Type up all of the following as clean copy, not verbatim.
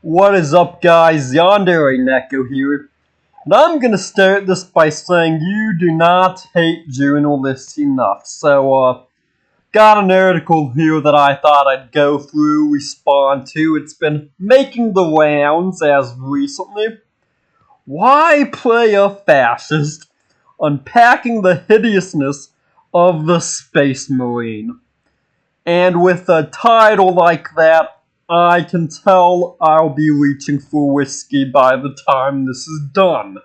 What is up, guys? Yandere Neko here. And I'm gonna start this by saying you do not hate journalists enough. So, got an article here that I thought I'd go through, respond to. It's been making the rounds as recently. Why play a fascist? Unpacking the hideousness of the Space Marine. And with a title like that, I can tell I'll be reaching for whiskey by the time this is done.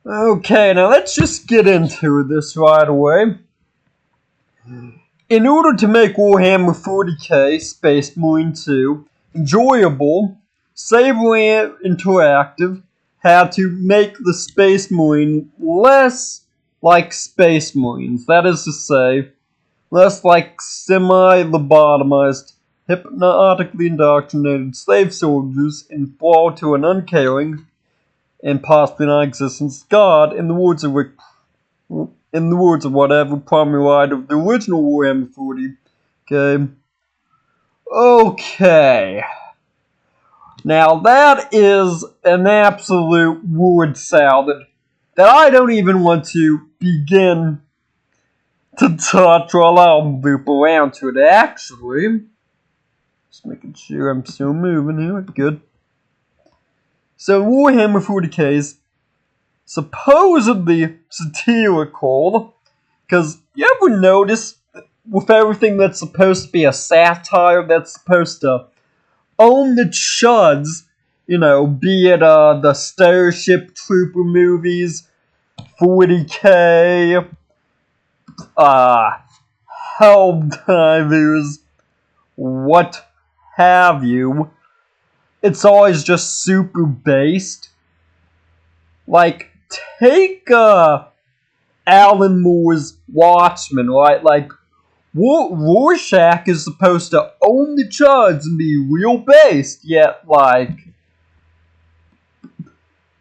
Okay, now let's just get into this right away. In order to make Warhammer 40k Space Marine 2 enjoyable, Saberland Interactive had to make the Space Marine less like Space Marines. That is to say, less like semi-lobotomized, hypnotically indoctrinated slave soldiers enthralled to an uncaring and possibly non-existent god, in the words of whatever primary writer of the original Warhammer 40. Okay. Now that is an absolute word salad that I don't even want to begin to touch while I'll loop around to it, actually. Just making sure I'm still moving here. Good. So Warhammer 40k is supposedly satirical, because you ever notice with everything that's supposed to be a satire, that's supposed to own the chuds, be it the Starship Trooper movies, 40k, Helldivers, what have you. It's always just super based. Like, take Alan Moore's Watchmen, right? Like, Rorschach is supposed to own the chuds and be real based, yet, like,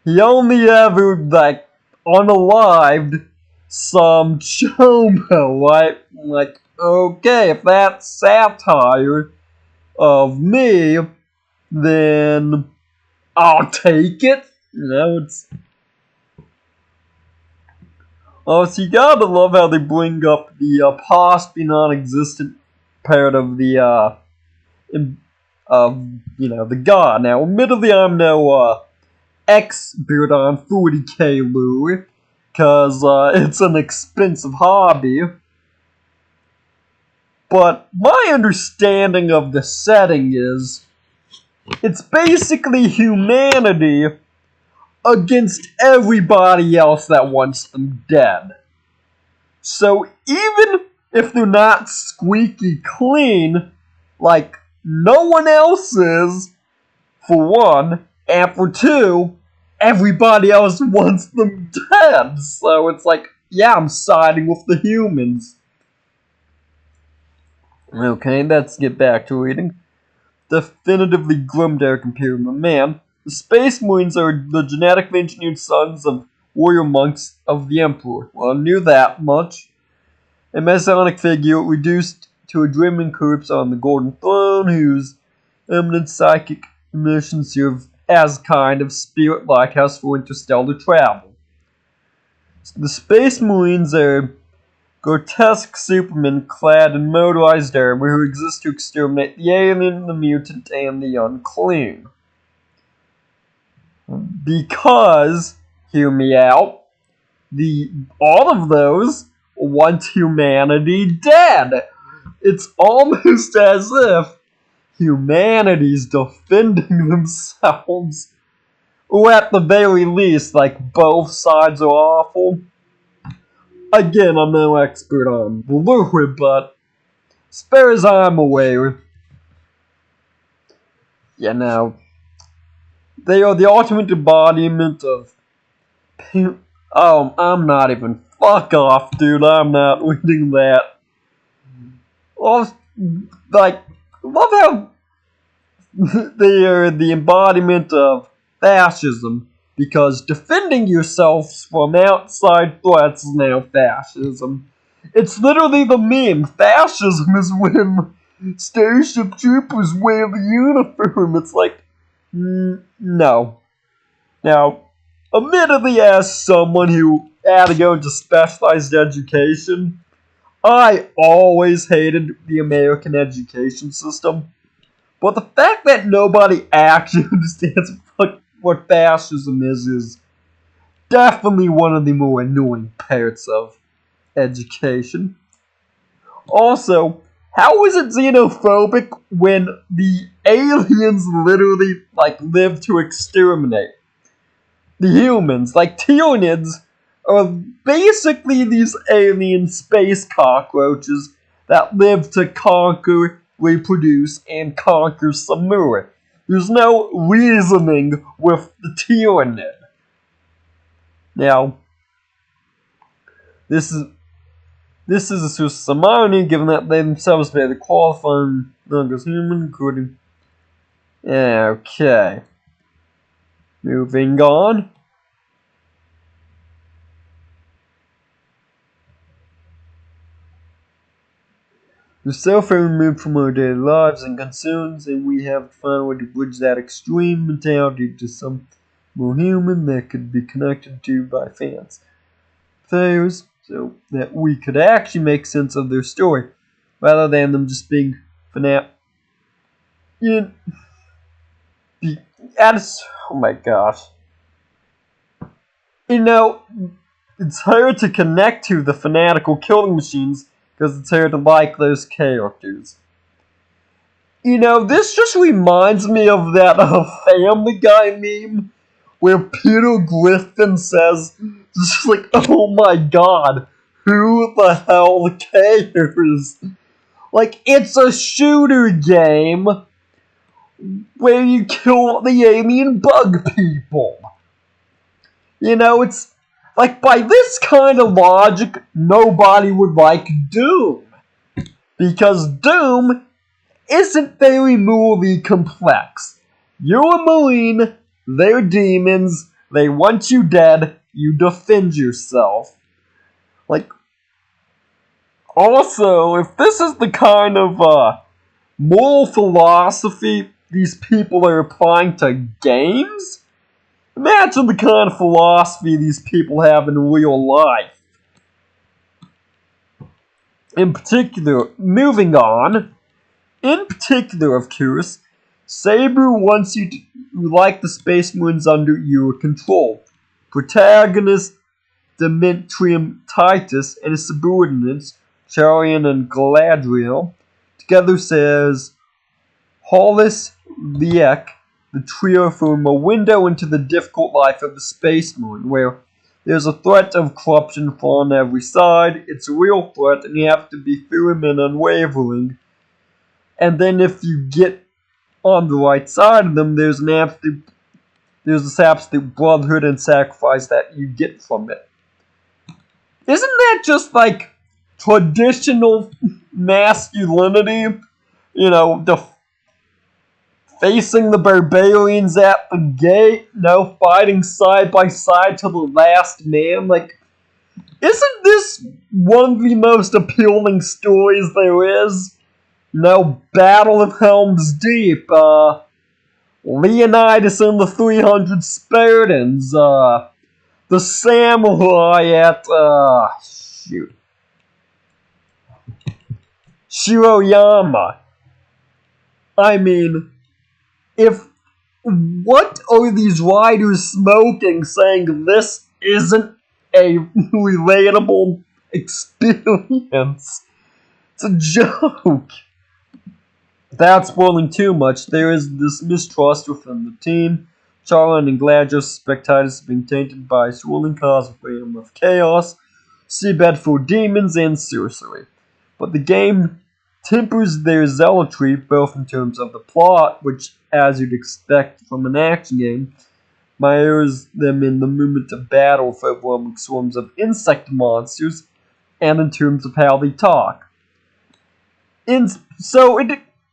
he only ever, unalived some chomo, right? Like, okay, if that's satire of me, then I'll take it. It's... Oh, so you gotta love how they bring up the possibly non-existent part of the, the god. Now, admittedly, I'm no, expert on 40k lore, because, it's an expensive hobby. But my understanding of the setting is, it's basically humanity against everybody else that wants them dead. So even if they're not squeaky clean, like no one else is, for one, and for two, everybody else wants them dead. So it's like, yeah, I'm siding with the humans. Okay, let's get back to reading. Definitively Grimdark Imperial Man. The Space Marines are the genetically engineered sons of warrior monks of the Emperor. Well, I knew that much. A Masonic figure reduced to a dreaming corpse on the Golden Throne, whose eminent psychic emissions serve as a kind of spirit lighthouse for interstellar travel. So the Space Marines are grotesque supermen clad in motorized armor who exist to exterminate the alien, the mutant, and the unclean. Because, hear me out, all of those want humanity dead. It's almost as if humanity's defending themselves. Or at the very least, like, both sides are awful. Again, I'm no expert on the lore, but as far as I'm aware, they are the ultimate embodiment of... Oh, I'm not even... Fuck off, dude, I'm not reading that. Love how they are the embodiment of fascism, because defending yourselves from outside threats is now fascism. It's literally the meme. Fascism is when Starship Troopers wear the uniform. It's like, No. Now, admittedly, as someone who had to go into specialized education, I always hated the American education system. But the fact that nobody actually understands what fascism is definitely one of the more annoying parts of education. Also, how is it xenophobic when the aliens literally live to exterminate the humans? Like Tyrannids are basically these alien space cockroaches that live to conquer, reproduce, and conquer some more. There's no reasoning with the Tyrannid. Now, this is a source of some irony, given that they themselves bear the qualifying as human, including. Okay. Moving on. We're so far removed from our daily lives and concerns, and we have to find a way to bridge that extreme mentality to some more human that could be connected to by fans. Players, so that we could actually make sense of their story, rather than them just being fanat. Oh my gosh. It's hard to connect to the fanatical killing machines because it's hard to like those characters. This just reminds me of that Family Guy meme where Peter Griffin says, just like, oh my god, who the hell cares? Like, it's a shooter game where you kill the alien bug people. It's like, by this kind of logic, nobody would like Doom. Because Doom isn't very morally complex. You're a Marine, they're demons, they want you dead, you defend yourself. Also, if this is the kind of moral philosophy these people are applying to games, imagine the kind of philosophy these people have in real life. In particular, moving on, of course, Saber wants you to like the Space Marines under your control. Protagonist Demetrium Titus and his subordinates, Charian and Galadriel, together says Hollis Liek, the trio form a window into the difficult life of the Space Marine, where there's a threat of corruption on every side. It's a real threat, and you have to be firm and unwavering. And then if you get on the right side of them, there's this absolute brotherhood and sacrifice that you get from it. Isn't that just like traditional masculinity? Facing the barbarians at the gate, fighting side by side to the last man. Isn't this one of the most appealing stories there is? Battle of Helm's Deep, Leonidas and the 300 Spartans, the samurai at, Shiroyama. I mean, what are these writers smoking saying this isn't a relatable experience? It's a joke. Without spoiling too much, there is this mistrust within the team. Charon and Gladys suspect Titus being tainted by a swirling cosmic realm of chaos, seabed for demons, and sorcery. But the game tempers their zealotry both in terms of the plot, which, as you'd expect from an action game, mirrors them in the moment of battle with overwhelming swarms of insect monsters, and in terms of how they talk.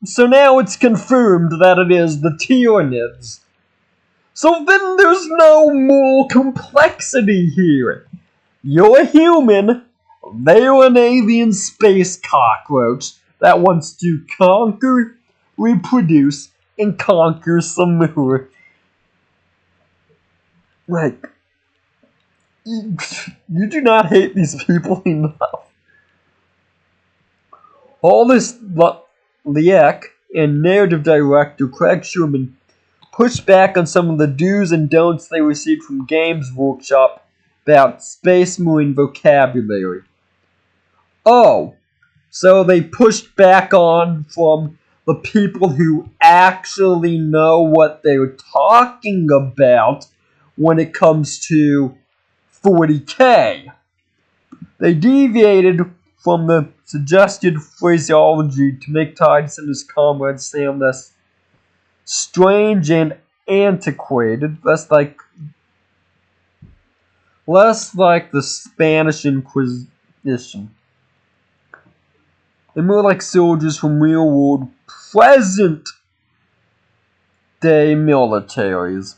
So now it's confirmed that it is the Tyranids. So then there's no more complexity here. You're a human, they're an alien space cockroach that wants to conquer, reproduce, and conquer some more. Like, you do not hate these people enough. Hollis Liek and narrative director Craig Sherman pushed back on some of the do's and don'ts they received from Games Workshop about Space Marine vocabulary. Oh, so they pushed back on from the people who actually know what they're talking about when it comes to 40K. They deviated from the suggested phraseology to make Titus and his comrades sound less strange and antiquated, less like the Spanish Inquisition, and more like soldiers from real-world, present-day militaries.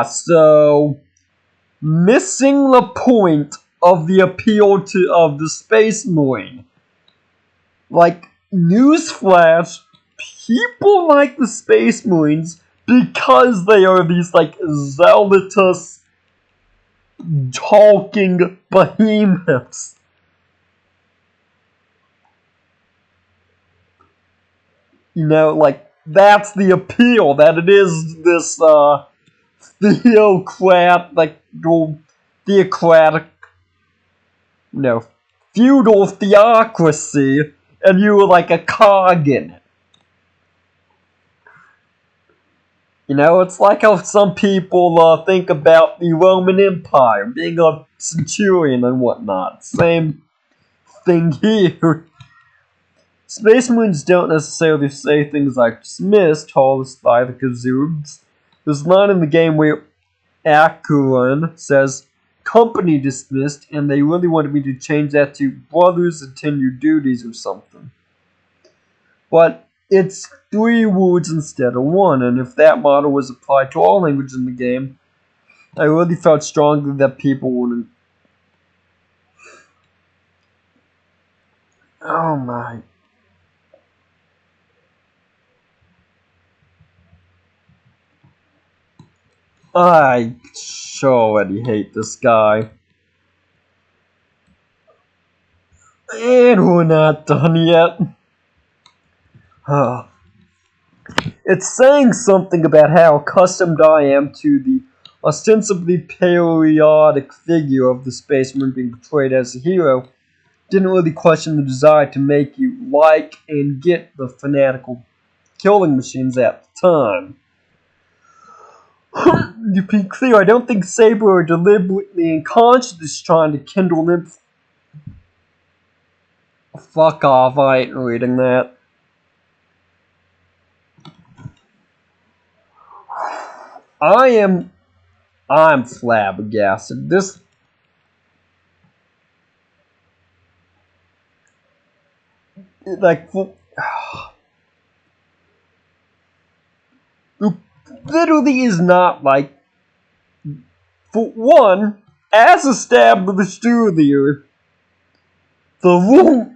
So missing the point of the appeal of the Space Marine. Like, newsflash, people like the Space Marines because they are these, like, zealotous, talking behemoths. You know, like, that's the appeal, that it is this, feudal theocracy, and you were like a cog in it. You know, it's like how some people think about the Roman Empire, being a centurion and whatnot. Same thing here. Space Marines don't necessarily say things like dismissed, Hollis by the Kazoobs. There's a line in the game where Acheron says, company dismissed, and they really wanted me to change that to brothers attend your duties or something. But it's 3 words instead of 1, and if that motto was applied to all languages in the game, I really felt strongly that people wouldn't. Oh my. I already hate this guy. And we're not done yet. It's saying something about how accustomed I am to the ostensibly periodic figure of the Space Marine being portrayed as a hero. Didn't really question the desire to make you like and get the fanatical killing machines at the time. To be clear, I don't think Saber are deliberately and consciously trying to kindle them. Fuck off, I ain't reading that. I'm flabbergasted. This. Like. Literally is not like. For one, as established earlier, the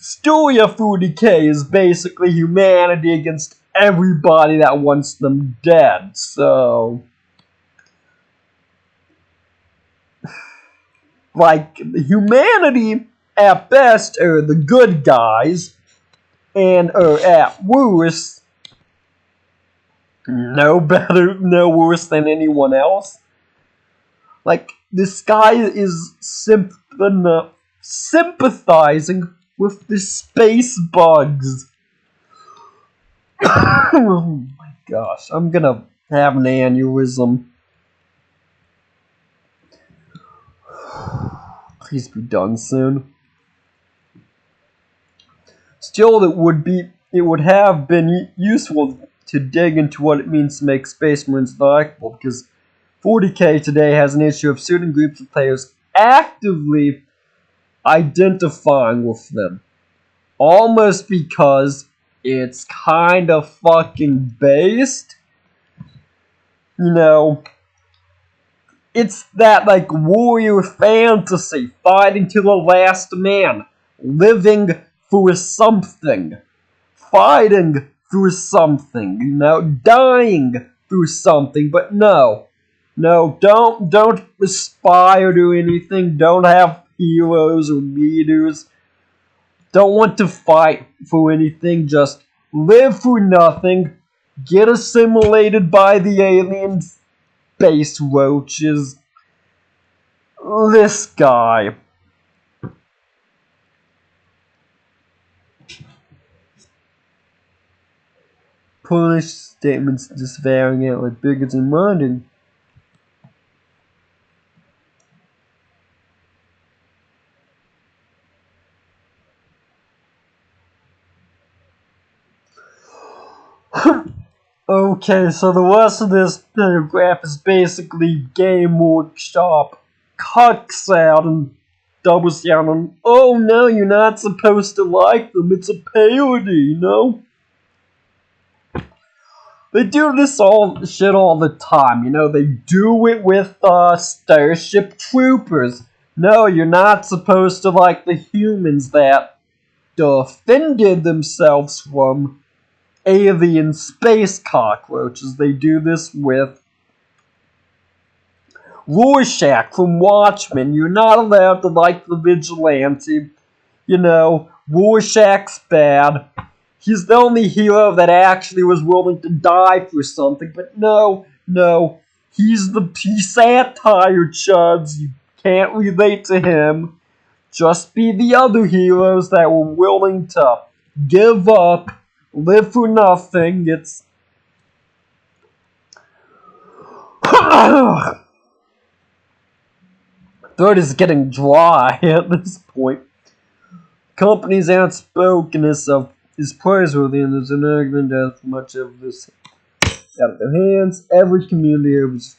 story of 40K is basically humanity against everybody that wants them dead, so. Like, humanity at best are the good guys, and are at worst no worse than anyone else. Like, this guy is sympathizing with the space bugs. Oh my gosh, I'm gonna have an aneurysm. Please be done soon. Still, it would have been useful to dig into what it means to make Space Marines likable, because 40K today has an issue of certain groups of players actively identifying with them. Almost because it's kind of fucking based. You know, it's that, like, warrior fantasy, fighting to the last man, living for something, fighting for something, you know, dying through something, but no. No, don't aspire to anything, don't have heroes or leaders. Don't want to fight for anything, just live for nothing, get assimilated by the alien space roaches. This guy. Punish statements disavowing it like bigots and minding. Okay, so the rest of this paragraph is basically Game Workshop cucks out and doubles down on, oh no, you're not supposed to like them, it's a parody, you know? They do this all the time, you know, they do it with Starship Troopers. No, you're not supposed to like the humans that defended themselves from alien space cockroaches. They do this with Rorschach from Watchmen. You're not allowed to like the vigilante. You know, Rorschach's bad. He's the only hero that actually was willing to die for something, but no, he's satire, chuds. You can't relate to him. Just be the other heroes that were willing to give up, live for nothing. It's throat is getting dry at this point. Company's outspokenness is praiseworthy, and there's an argument that much of this out of their hands. Every community was.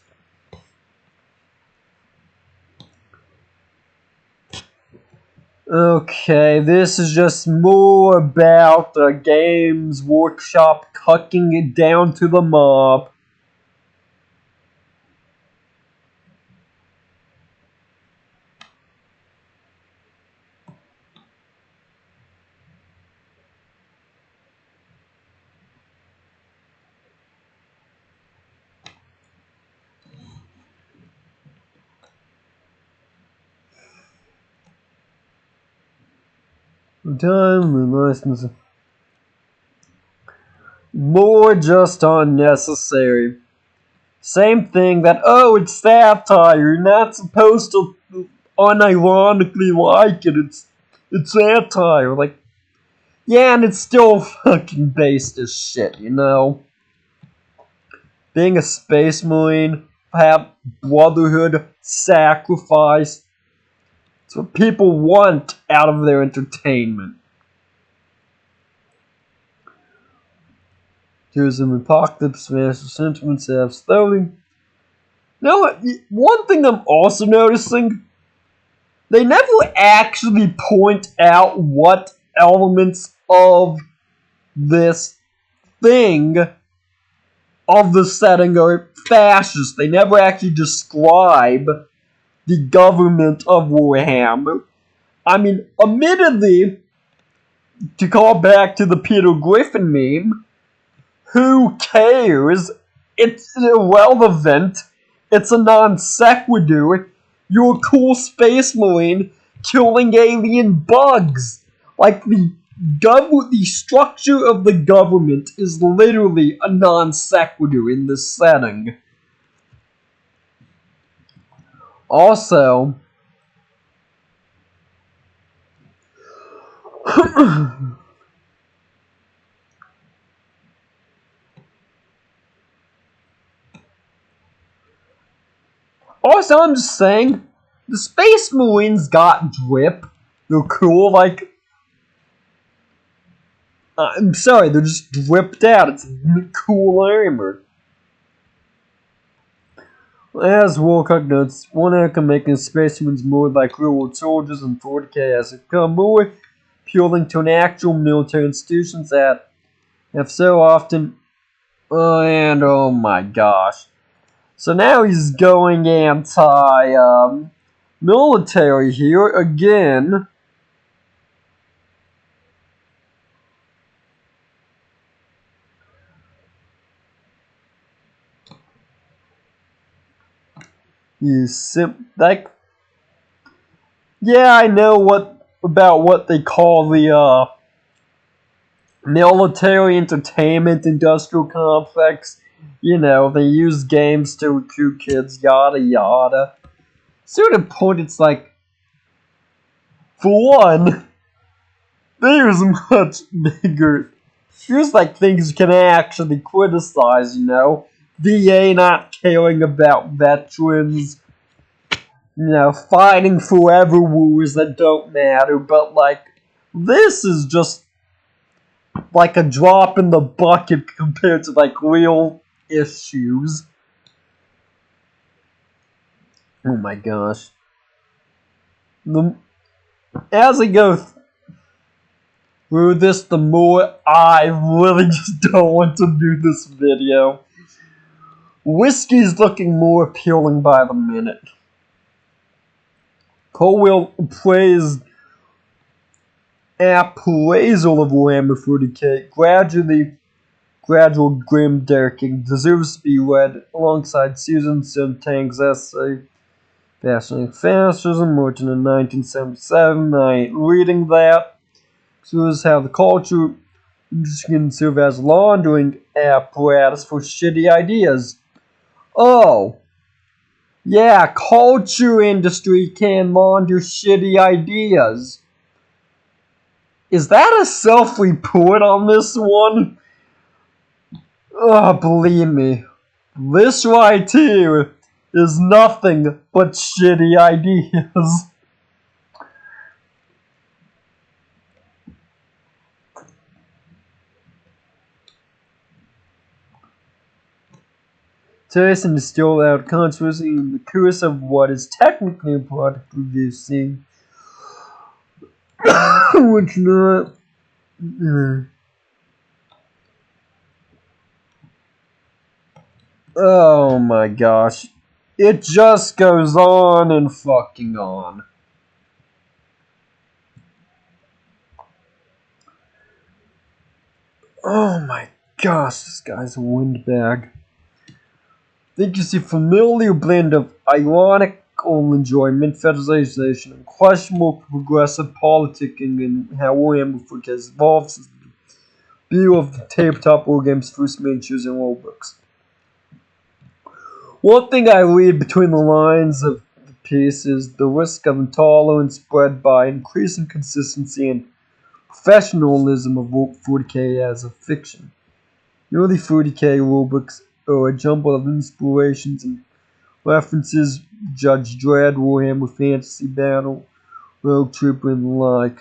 Okay, this is just more about the Games Workshop cucking it down to the mob. Time the license. More just unnecessary. Same thing that, oh, it's satire. You're not supposed to unironically like it. It's satire. Like, yeah, and it's still fucking based as shit, you know? Being a space marine, have brotherhood, sacrifice. It's what people want out of their entertainment. Here's an apocalypse, master sentiments, have slowly. Now, one thing I'm also noticing, they never actually point out what elements of this thing, of the setting, are fascist. They never actually describe the government of Warhammer. I mean, admittedly, to call back to the Peter Griffin meme, who cares? It's irrelevant. It's a non sequitur. You're a cool space marine killing alien bugs. Like the structure of the government is literally a non sequitur in this setting. Also, I'm just saying, the Space Marines got drip. They're cool, like. I'm sorry, they're just dripped out. It's cool armor. As Warcock notes, one outcome making Space Marines more like real world soldiers and 40k has become more appealing to an actual military institutions that have so often. And oh my gosh. So now he's going anti military here again. like, yeah, I know what they call the military entertainment industrial complex. You know, they use games to recruit kids, yada yada. Certain point, it's like, for one, there's much bigger. Feels like things you can actually criticize, you know? VA not caring about veterans, you know, fighting forever wars that don't matter, but like, this is just like a drop in the bucket compared to like real issues. Oh my gosh. As I go through this, the more I really just don't want to do this video. Whiskey's looking more appealing by the minute. Colwell praised appraisal of Warhammer 40k. Gradual grim darkening deserves to be read alongside Susan Sontag's essay, Fashioning Fascism, written in 1977. I ain't reading that. Shows how the culture can serve as laundering apparatus for shitty ideas. Oh, yeah, culture industry can launder shitty ideas. Is that a self-report on this one? Oh, believe me, this right here is nothing but shitty ideas. Tyson distilled out controversy in the course of what is technically a product review scene. Which not. Oh my gosh. It just goes on and fucking on. Oh my gosh, this guy's a windbag. Think you see familiar blend of ironical enjoyment, fetishization, and questionable progressive politicking in how Warhammer 40k has evolved since the debut of the tabletop war game's first miniatures and rulebooks. One thing I read between the lines of the piece is the risk of intolerance spread by increasing consistency and professionalism of 40k as a fiction. The early 40k rulebooks are a jumble of inspirations and references, Judge Dredd, Warhammer Fantasy Battle, Rogue Trooper, and the like.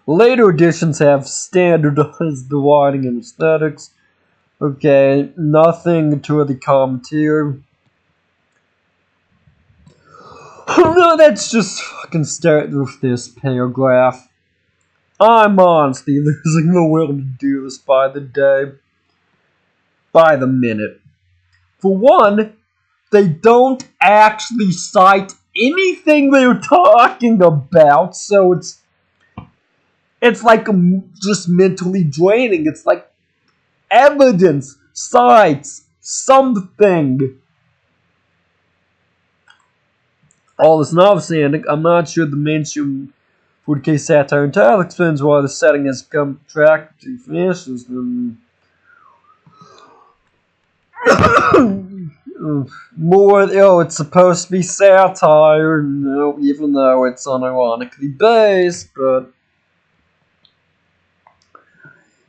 Later editions have standardized the writing and aesthetics. Okay, nothing to the commentary. No, let's just fucking start with this paragraph. I'm honestly losing the will to do this by the day. By the minute. For one, they don't actually cite anything they're talking about, so it's like just mentally draining. It's like evidence, cites, something. All this notwithstanding, I'm not sure the mainstream 40k satire entirely explains why the setting has become attractive to fascism. More, it's supposed to be satire, even though it's unironically based, but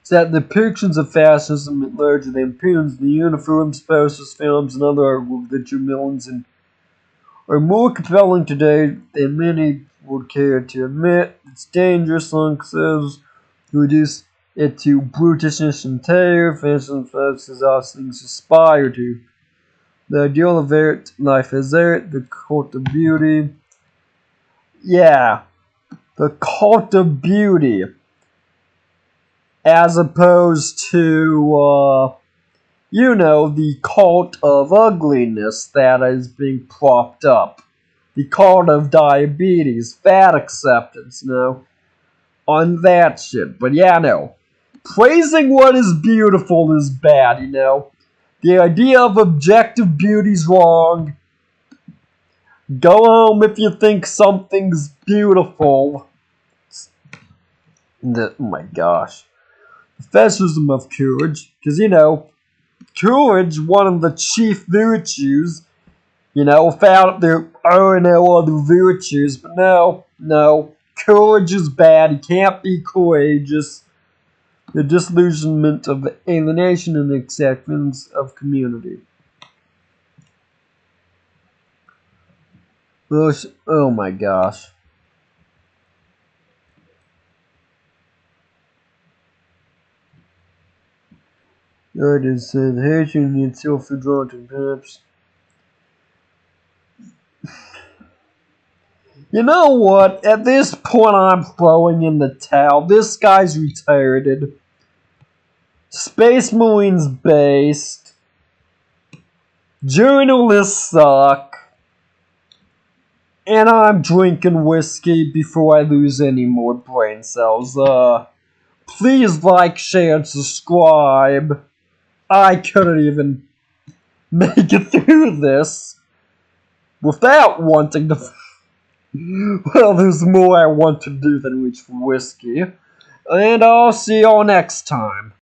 it's that the depictions of fascism larger than impugns the uniforms, posters, films, and other artwork that your millions and are more compelling today than many would care to admit. It's dangerous, Lunk says, to reduce it to brutishness and terror. Fascism is all things aspire to. The ideal of art, life as art, the cult of beauty. Yeah, the cult of beauty. As opposed to, the cult of ugliness that is being propped up. The cult of diabetes, fat acceptance, on that shit. But yeah, no. Praising what is beautiful is bad, The idea of objective beauty's wrong. Go home if you think something's beautiful. Oh my gosh. The fascism of courage. Because, courage, one of the chief virtues. Found there are no other virtues. But no. Courage is bad. You can't be courageous. The disillusionment of the alienation and acceptance of community. Oh my gosh. It is said, hating itself for drunken perhaps. You know what? At this point, I'm throwing in the towel. This guy's retarded. Space Marines based. Journalists suck. And I'm drinking whiskey before I lose any more brain cells. Please like, share, and subscribe. I couldn't even make it through this without wanting to. Well, there's more I want to do than reach for whiskey. And I'll see y'all next time.